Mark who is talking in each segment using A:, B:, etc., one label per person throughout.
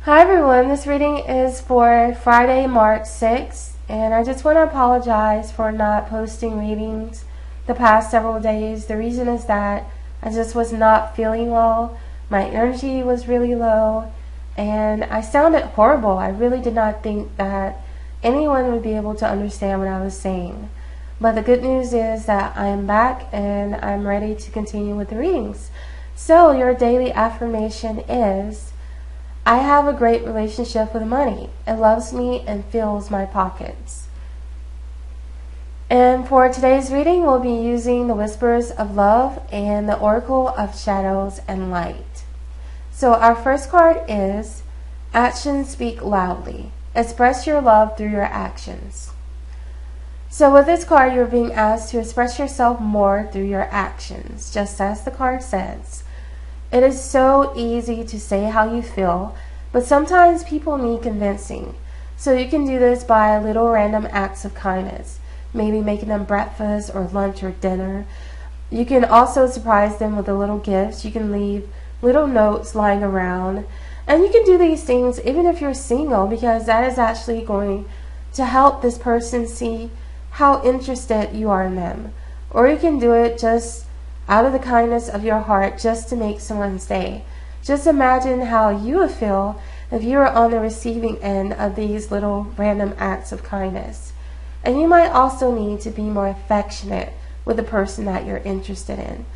A: Hi everyone, this reading is for Friday, March 6th, and I just want to apologize for not posting readings the past several days. The reason is that I just was not feeling well. My energy was really low, and I sounded horrible. I really did not think that anyone would be able to understand what I was saying. But the good news is that I am back and I'm ready to continue with the readings. So your daily affirmation is, I have a great relationship with money. It loves me and fills my pockets. And for today's reading, we'll be using the Whispers of Love and the Oracle of Shadows and Light. So our first card is, Actions Speak Loudly. Express your love through your actions. So with this card, you're being asked to express yourself more through your actions, just as the card says. It is so easy to say how you feel, but sometimes people need convincing. So you can do this by little random acts of kindness, maybe making them breakfast or lunch or dinner. You can also surprise them with the little gifts. You can leave little notes lying around. And you can do these things even if you're single, because that is actually going to help this person see how interested you are in them. Or you can do it just out of the kindness of your heart, just to make someone's day. Just imagine how you would feel if you were on the receiving end of these little random acts of kindness. And you might also need to be more affectionate with the person that you're interested in.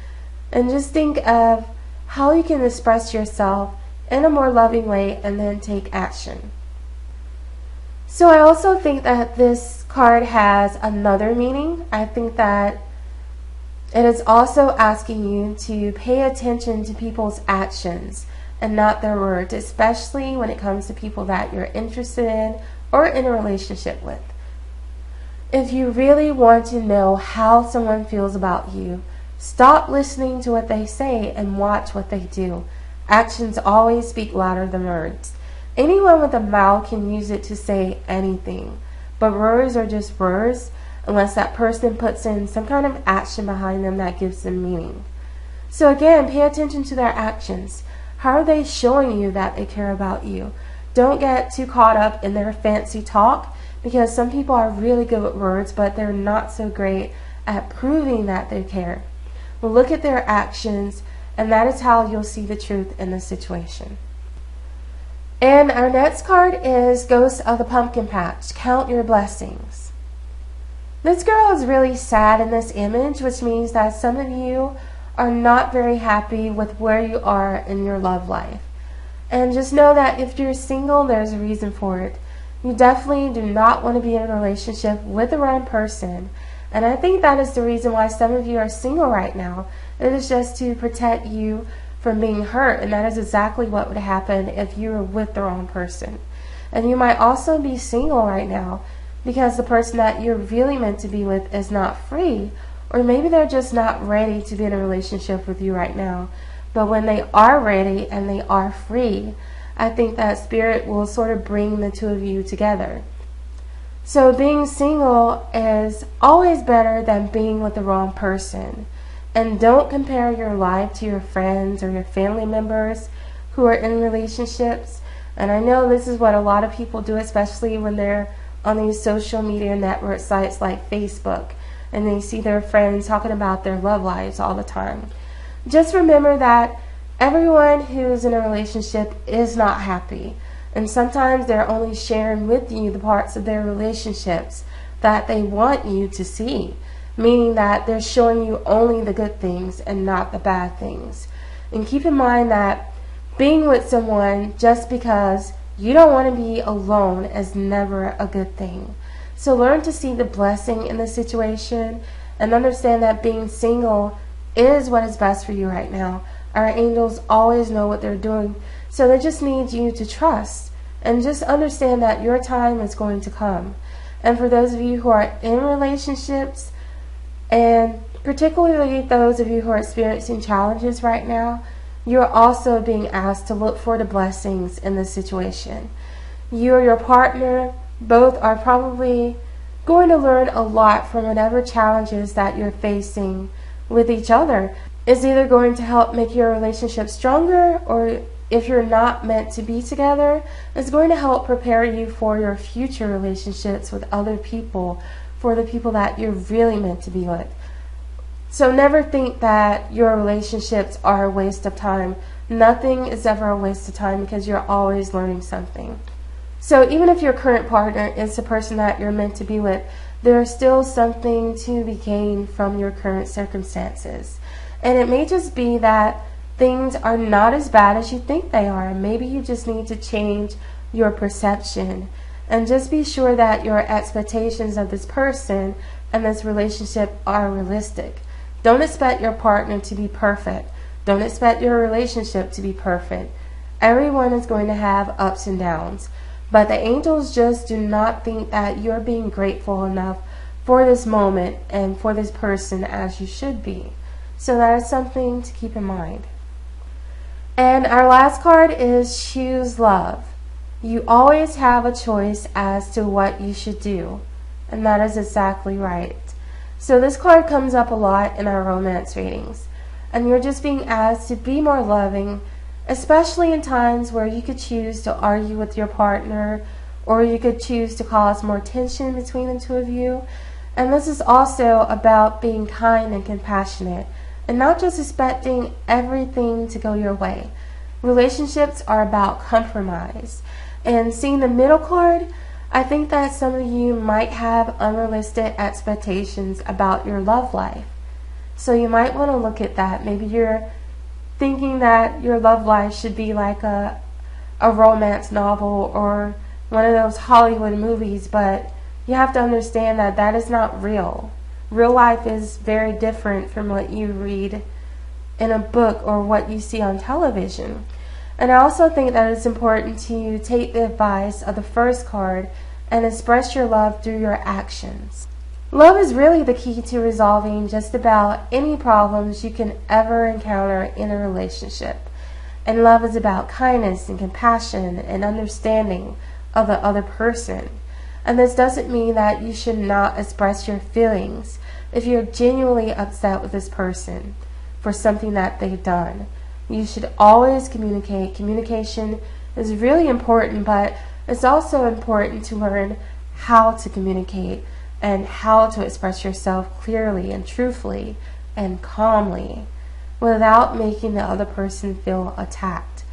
A: And just think of how you can express yourself in a more loving way and then take action. So I also think that this card has another meaning. I think that it is also asking you to pay attention to people's actions and not their words, especially when it comes to people that you're interested in or in a relationship with. If you really want to know how someone feels about you, stop listening to what they say and watch what they do. Actions always speak louder than words. Anyone with a mouth can use it to say anything, but words are just words unless that person puts in some kind of action behind them that gives them meaning. So again, pay attention to their actions. How are they showing you that they care about you? Don't get too caught up in their fancy talk, because some people are really good with words, but they're not so great at proving that they care. Well, look at their actions, and that is how you'll see the truth in the situation. And our next card is Ghost of the Pumpkin Patch. Count your blessings. This girl is really sad in this image, which means that some of you are not very happy with where you are in your love life. And just know that if you're single, there's a reason for it. You definitely do not want to be in a relationship with the wrong person. And I think that is the reason why some of you are single right now. It is just to protect you from being hurt, and that is exactly what would happen if you were with the wrong person. And you might also be single right now because the person that you're really meant to be with is not free, or maybe they're just not ready to be in a relationship with you right now. But when they are ready and they are free, I think that Spirit will sort of bring the two of you together. So being single is always better than being with the wrong person. And don't compare your life to your friends or your family members who are in relationships. And I know this is what a lot of people do, especially when they're on these social media network sites like Facebook, and they see their friends talking about their love lives all the time. Just remember that everyone who's in a relationship is not happy. And sometimes they're only sharing with you the parts of their relationships that they want you to see. Meaning that they're showing you only the good things and not the bad things. And keep in mind that being with someone just because you don't want to be alone is never a good thing. So learn to see the blessing in the situation and understand that being single is what is best for you right now. Our angels always know what they're doing, so they just need you to trust and just understand that your time is going to come. And for those of you who are in relationships, and particularly those of you who are experiencing challenges right now, you're also being asked to look for the blessings in this situation. You or your partner both are probably going to learn a lot from whatever challenges that you're facing with each other. It's either going to help make your relationship stronger or if you're not meant to be together, is going to help prepare you for your future relationships with other people, for the people that you're really meant to be with. So never think that your relationships are a waste of time. Nothing is ever a waste of time because you're always learning something. So even if your current partner is the person that you're meant to be with, there is still something to be gained from your current circumstances. And it may just be that things are not as bad as you think they are. Maybe you just need to change your perception. And just be sure that your expectations of this person and this relationship are realistic. Don't expect your partner to be perfect. Don't expect your relationship to be perfect. Everyone is going to have ups and downs. But the angels just do not think that you're being grateful enough for this moment and for this person as you should be. So that is something to keep in mind. And our last card is choose love. You always have a choice as to what you should do. And that is exactly right. So this card comes up a lot in our romance readings. And you're just being asked to be more loving, especially in times where you could choose to argue with your partner, or you could choose to cause more tension between the two of you. And this is also about being kind and compassionate, and not just expecting everything to go your way. Relationships are about compromise. And seeing the middle card, I think that some of you might have unrealistic expectations about your love life. So you might want to look at that. Maybe you're thinking that your love life should be like a romance novel or one of those Hollywood movies, but you have to understand that that is not real. Real life is very different from what you read in a book or what you see on television. And I also think that it's important to take the advice of the first card and express your love through your actions. Love is really the key to resolving just about any problems you can ever encounter in a relationship. And love is about kindness and compassion and understanding of the other person. And this doesn't mean that you should not express your feelings if you're genuinely upset with this person for something that they've done. You should always communicate. Communication is really important, but it's also important to learn how to communicate and how to express yourself clearly and truthfully and calmly without making the other person feel attacked.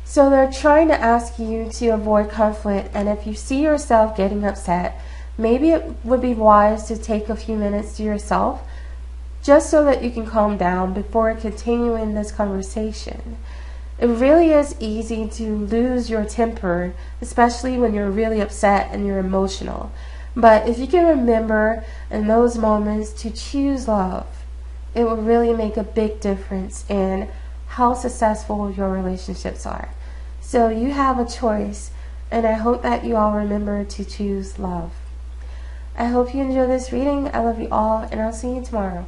A: So they're trying to ask you to avoid conflict, and if you see yourself getting upset, maybe it would be wise to take a few minutes to yourself just so that you can calm down before continuing this conversation. It really is easy to lose your temper, especially when you're really upset and you're emotional. But if you can remember in those moments to choose love, it will really make a big difference in how successful your relationships are. So you have a choice, and I hope that you all remember to choose love. I hope you enjoy this reading. I love you all, and I'll see you tomorrow.